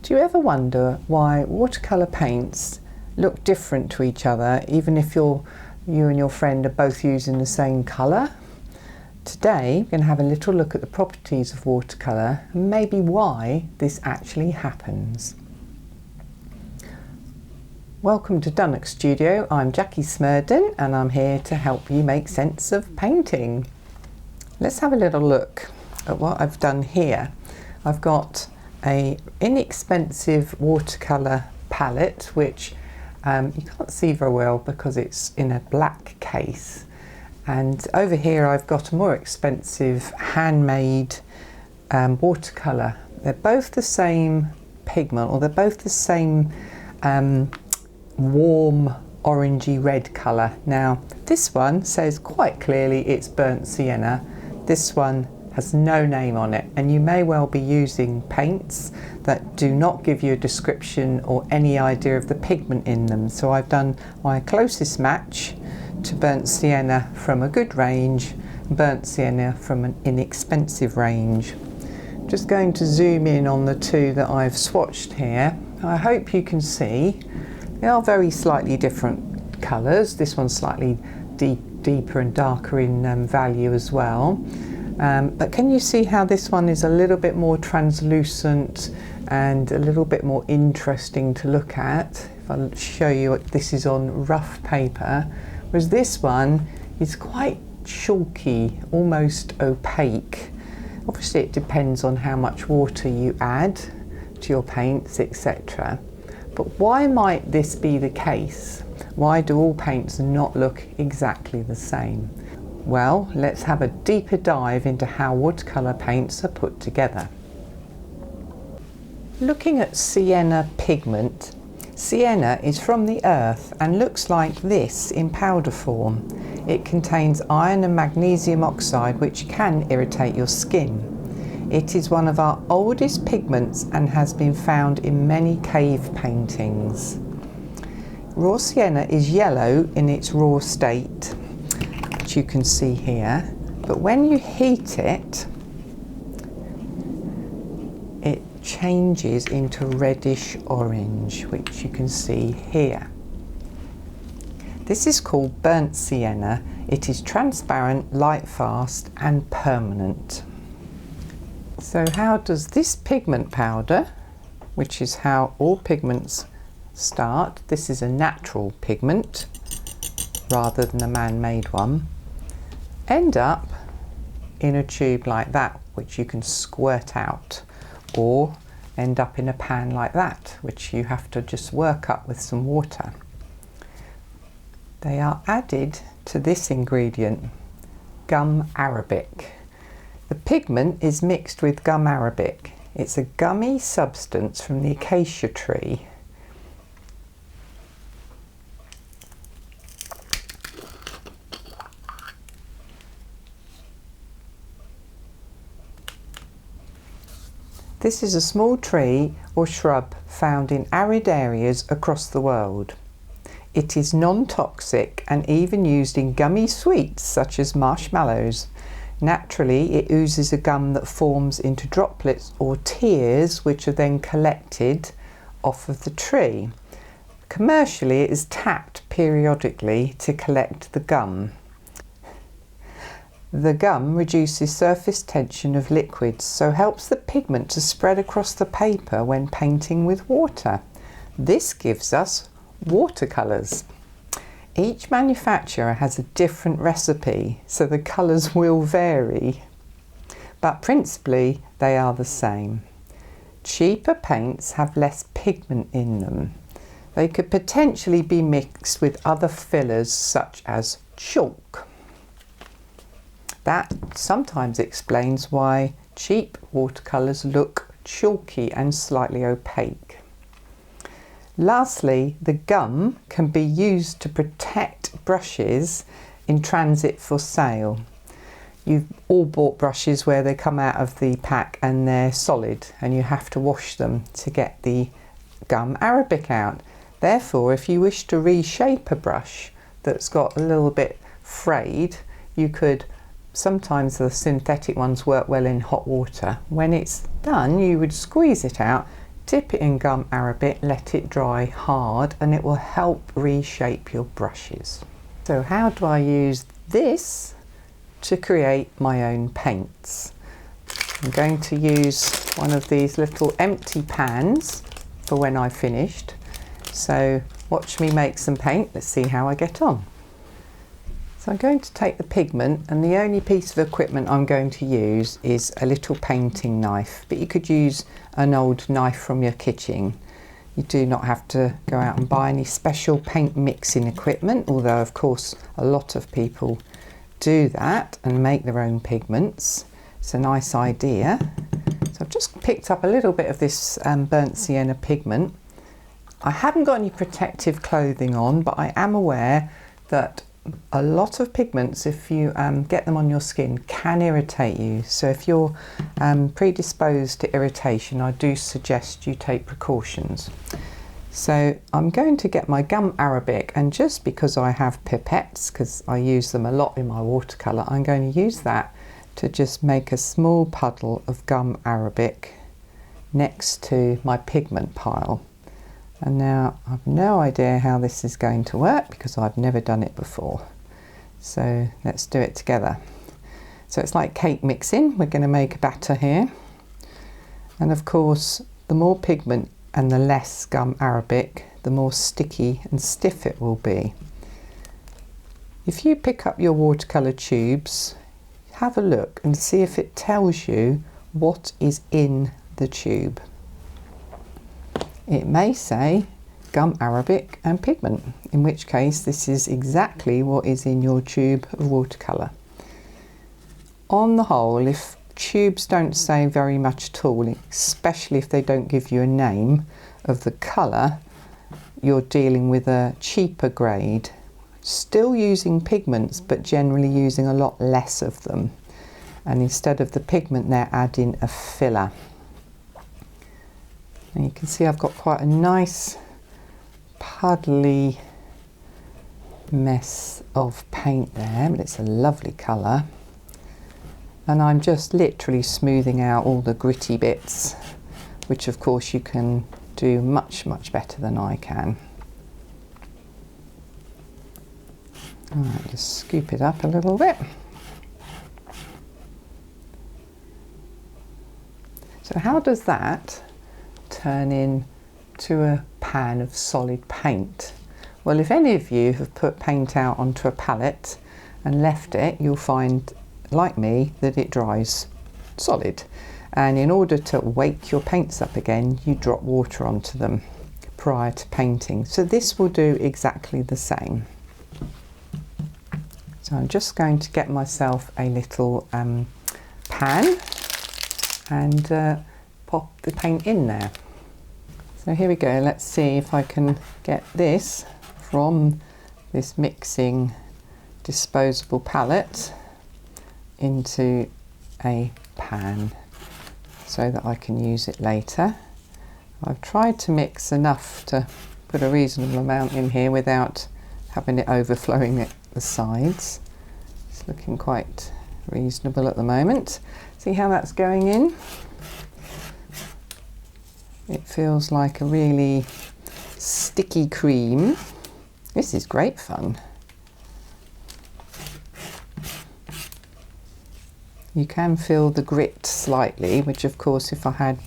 Do you ever wonder why watercolour paints look different to each other, even if you and your friend are both using the same colour? Today we're going to have a little look at the properties of watercolour and maybe why this actually happens. Welcome to Dunnock Studio. I'm Jackie Smurden and I'm here to help you make sense of painting. Let's have a little look at what I've done here. I've got an inexpensive watercolour palette which you can't see very well because it's in a black case, and over here I've got a more expensive handmade watercolour. They're both the same pigment, or they're both the same warm orangey red colour. Now this one says quite clearly it's burnt sienna. This one has no name on it, and you may well be using paints that do not give you a description or any idea of the pigment in them. So I've done my closest match to burnt sienna from a good range, burnt sienna from an inexpensive range. Just going to zoom in on the two that I've swatched here. I hope you can see they are very slightly different colours. This one's slightly deeper and darker in value as well. But can you see how this one is a little bit more translucent and a little bit more interesting to look at? If I'll show you what this is on rough paper, whereas this one is quite chalky, almost opaque. Obviously it depends on how much water you add to your paints, etc. But why might this be the case? Why do all paints not look exactly the same? Well, let's have a deeper dive into how watercolour paints are put together. Looking at sienna pigment, sienna is from the earth and looks like this in powder form. It contains iron and magnesium oxide, which can irritate your skin. It is one of our oldest pigments and has been found in many cave paintings. Raw sienna is yellow in its raw state, which you can see here, but when you heat it, it changes into reddish orange, which you can see here. This is called burnt sienna. It is transparent, light fast and permanent. So how does this pigment powder, which is how all pigments start, this is a natural pigment rather than a man-made one, end up in a tube like that, which you can squirt out, or end up in a pan like that, which you have to just work up with some water. They are added to this ingredient, gum arabic. The pigment is mixed with gum arabic. It's a gummy substance from the acacia tree. This is a small tree or shrub found in arid areas across the world. It is non-toxic and even used in gummy sweets such as marshmallows. Naturally, it oozes a gum that forms into droplets or tears, which are then collected off of the tree. Commercially, it is tapped periodically to collect the gum. The gum reduces surface tension of liquids, so helps the pigment to spread across the paper when painting with water. This gives us watercolours. Each manufacturer has a different recipe, so the colours will vary, but principally they are the same. Cheaper paints have less pigment in them. They could potentially be mixed with other fillers such as chalk. That sometimes explains why cheap watercolours look chalky and slightly opaque. Lastly, the gum can be used to protect brushes in transit for sale. You've all bought brushes where they come out of the pack and they're solid and you have to wash them to get the gum arabic out. Therefore, if you wish to reshape a brush that's got a little bit frayed, you could, sometimes the synthetic ones work well in hot water. When it's done, you would squeeze it out, dip it in gum arabic, let it dry hard, and it will help reshape your brushes. So how do I use this to create my own paints? I'm going to use one of these little empty pans for when I've finished. So watch me make some paint. Let's see how I get on. So I'm going to take the pigment, and the only piece of equipment I'm going to use is a little painting knife, but you could use an old knife from your kitchen. You do not have to go out and buy any special paint mixing equipment, although of course a lot of people do that and make their own pigments. It's a nice idea. So I've just picked up a little bit of this burnt sienna pigment. I haven't got any protective clothing on, but I am aware that a lot of pigments, if you get them on your skin, can irritate you. So if you're predisposed to irritation, I do suggest you take precautions. So I'm going to get my gum arabic, and just because I have pipettes, because I use them a lot in my watercolour, I'm going to use that to just make a small puddle of gum arabic next to my pigment pile. And now I've no idea how this is going to work because I've never done it before. So let's do it together. So it's like cake mixing. We're going to make a batter here. And of course, the more pigment and the less gum arabic, the more sticky and stiff it will be. If you pick up your watercolour tubes, have a look and see if it tells you what is in the tube. It may say gum arabic and pigment, in which case this is exactly what is in your tube of watercolour. On the whole, if tubes don't say very much at all, especially if they don't give you a name of the colour, you're dealing with a cheaper grade. Still using pigments, but generally using a lot less of them. And instead of the pigment, they're adding a filler. And you can see I've got quite a nice puddly mess of paint there, but it's a lovely colour. And I'm just literally smoothing out all the gritty bits, which of course you can do much, much better than I can. Alright, just scoop it up a little bit. So how does that turn into a pan of solid paint? Well, if any of you have put paint out onto a palette and left it, you'll find, like me, that it dries solid. And in order to wake your paints up again, you drop water onto them prior to painting. So this will do exactly the same. So I'm just going to get myself a little pan and pop the paint in there. So here we go. Let's see if I can get this from this mixing disposable palette into a pan so that I can use it later. I've tried to mix enough to put a reasonable amount in here without having it overflowing at the sides. It's looking quite reasonable at the moment. See how that's going in? It feels like a really sticky cream. This is great fun. You can feel the grit slightly, which of course if I had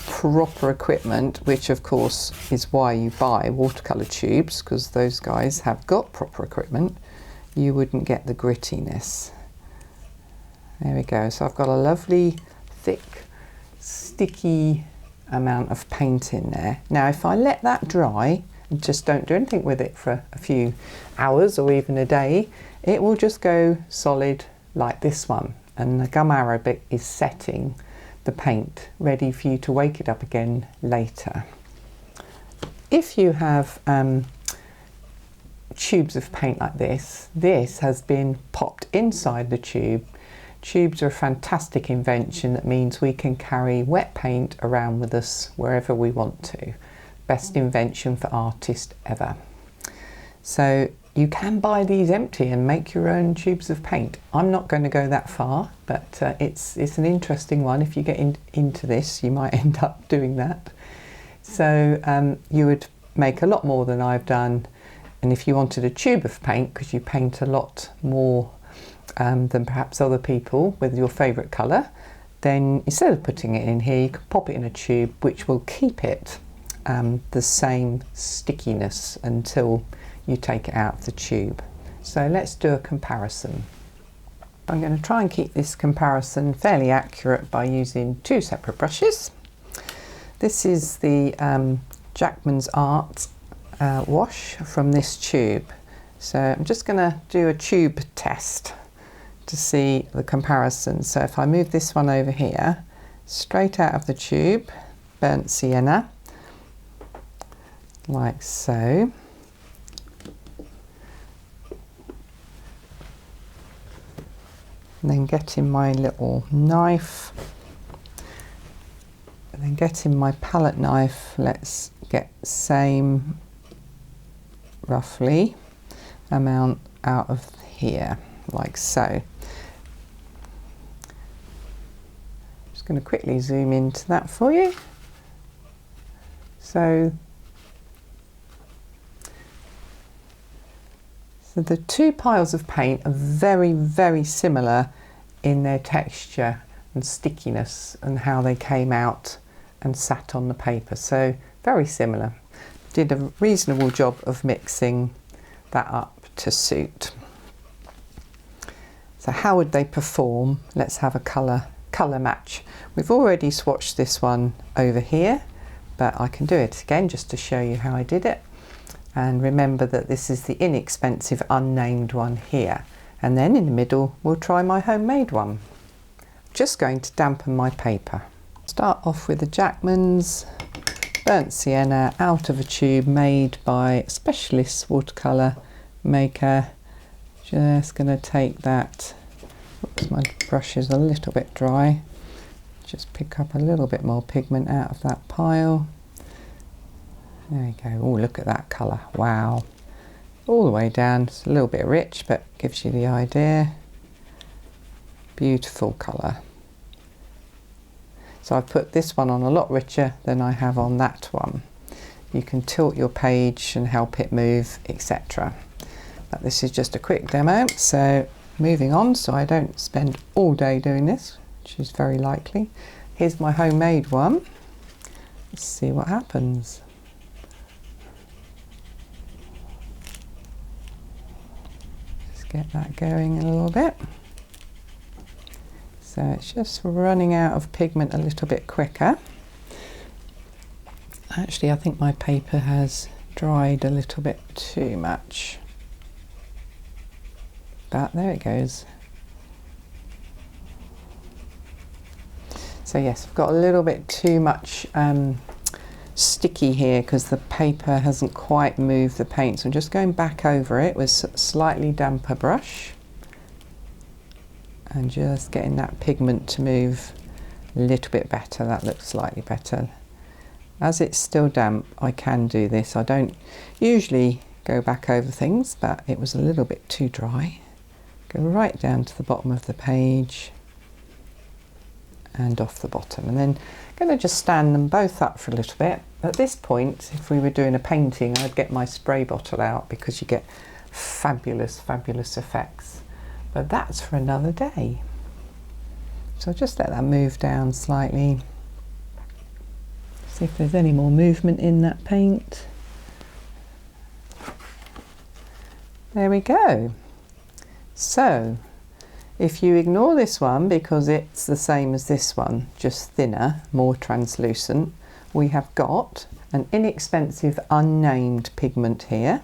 proper equipment, which of course is why you buy watercolour tubes, because those guys have got proper equipment, you wouldn't get the grittiness. There we go. So I've got a lovely thick sticky amount of paint in there. Now if I let that dry and just don't do anything with it for a few hours or even a day, it will just go solid like this one, and the gum arabic is setting the paint ready for you to wake it up again later. If you have tubes of paint like this has been popped inside the tube. Tubes are a fantastic invention that means we can carry wet paint around with us wherever we want to. Best invention for artists ever. So you can buy these empty and make your own tubes of paint. I'm not going to go that far, but it's an interesting one. If you get into this, you might end up doing that. So you would make a lot more than I've done, and if you wanted a tube of paint, because you paint a lot more than perhaps other people with your favourite colour, then instead of putting it in here, you can pop it in a tube, which will keep it the same stickiness until you take it out of the tube. So let's do a comparison. I'm going to try and keep this comparison fairly accurate by using two separate brushes. This is the Jackman's Art wash from this tube. So I'm just going to do a tube test to see the comparison. So if I move this one over here, straight out of the tube, burnt sienna, like so. And then getting my little knife, and then getting my palette knife, let's get the same roughly amount out of here, like so. Just going to quickly zoom into that for you. So the two piles of paint are very, very similar in their texture and stickiness and how they came out and sat on the paper. So very similar. Did a reasonable job of mixing that up to suit. So how would they perform? Let's have a colour match. We've already swatched this one over here, but I can do it again just to show you how I did it. And remember that this is the inexpensive unnamed one here. And then in the middle, we'll try my homemade one. Just going to dampen my paper. Start off with the Jackman's burnt sienna out of a tube made by a specialist watercolour maker. Just going to take that. Oops, my brush is a little bit dry. Just pick up a little bit more pigment out of that pile. There you go. Oh, look at that colour. Wow. All the way down. It's a little bit rich, but gives you the idea. Beautiful colour. So I've put this one on a lot richer than I have on that one. You can tilt your page and help it move, etc. But this is just a quick demo. So moving on, so I don't spend all day doing this, which is very likely. Here's my homemade one. Let's see what happens. Get that going a little bit. So it's just running out of pigment a little bit quicker. Actually, I think my paper has dried a little bit too much. But there it goes. So yes, I've got a little bit too much sticky here because the paper hasn't quite moved the paint, so I'm just going back over it with a slightly damper brush and just getting that pigment to move a little bit better. That looks slightly better. As it's still damp, I can do this. I don't usually go back over things, but it was a little bit too dry. Go right down to the bottom of the page and off the bottom, and then I'm going to just stand them both up for a little bit. At this point, if we were doing a painting, I'd get my spray bottle out because you get fabulous, fabulous effects. But that's for another day. So I'll just let that move down slightly. See if there's any more movement in that paint. There we go. So if you ignore this one because it's the same as this one, just thinner, more translucent, we have got an inexpensive unnamed pigment here,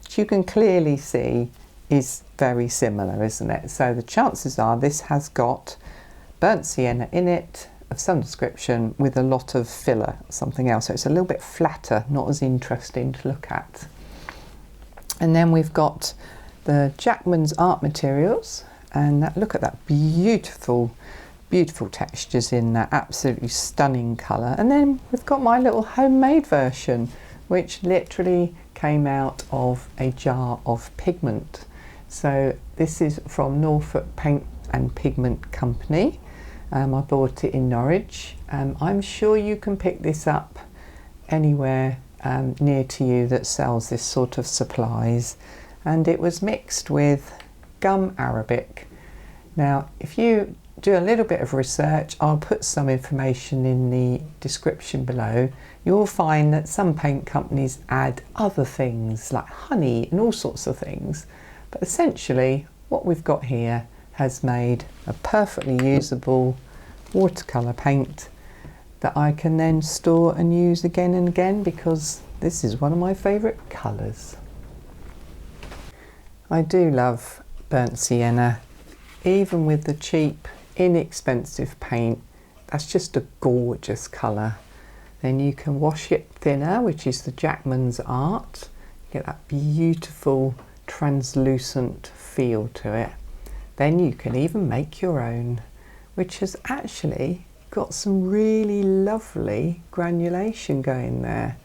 which you can clearly see is very similar, isn't it? So the chances are this has got burnt sienna in it of some description with a lot of filler, something else. So it's a little bit flatter, not as interesting to look at. And then we've got the Jackman's Art Materials, and that, look at that beautiful, beautiful textures in that absolutely stunning colour. And then we've got my little homemade version, which literally came out of a jar of pigment. So this is from Norfolk Paint and Pigment Company. I bought it in Norwich. I'm sure you can pick this up anywhere near to you that sells this sort of supplies, and it was mixed with gum arabic. Now if you do a little bit of research, I'll put some information in the description below, you'll find that some paint companies add other things like honey and all sorts of things, but essentially what we've got here has made a perfectly usable watercolour paint that I can then store and use again and again, because this is one of my favourite colours. I do love burnt sienna. Even with the cheap, inexpensive paint, that's just a gorgeous colour. Then you can wash it thinner, which is the Jackman's art. Get that beautiful translucent feel to it. Then you can even make your own, which has actually got some really lovely granulation going there.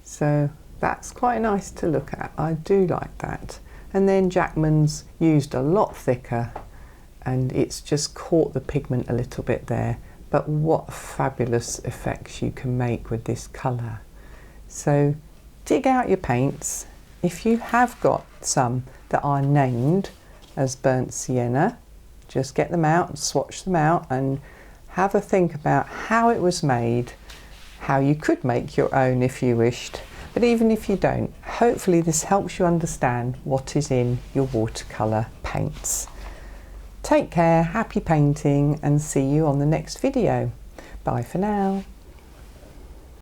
So that's quite nice to look at. I do like that. And then Jackman's used a lot thicker, and it's just caught the pigment a little bit there, but what fabulous effects you can make with this colour. So dig out your paints. If you have got some that are named as burnt sienna, just get them out and swatch them out and have a think about how it was made, how you could make your own if you wished, but even if you don't, hopefully this helps you understand what is in your watercolour paints. Take care, happy painting, and see you on the next video. Bye for now.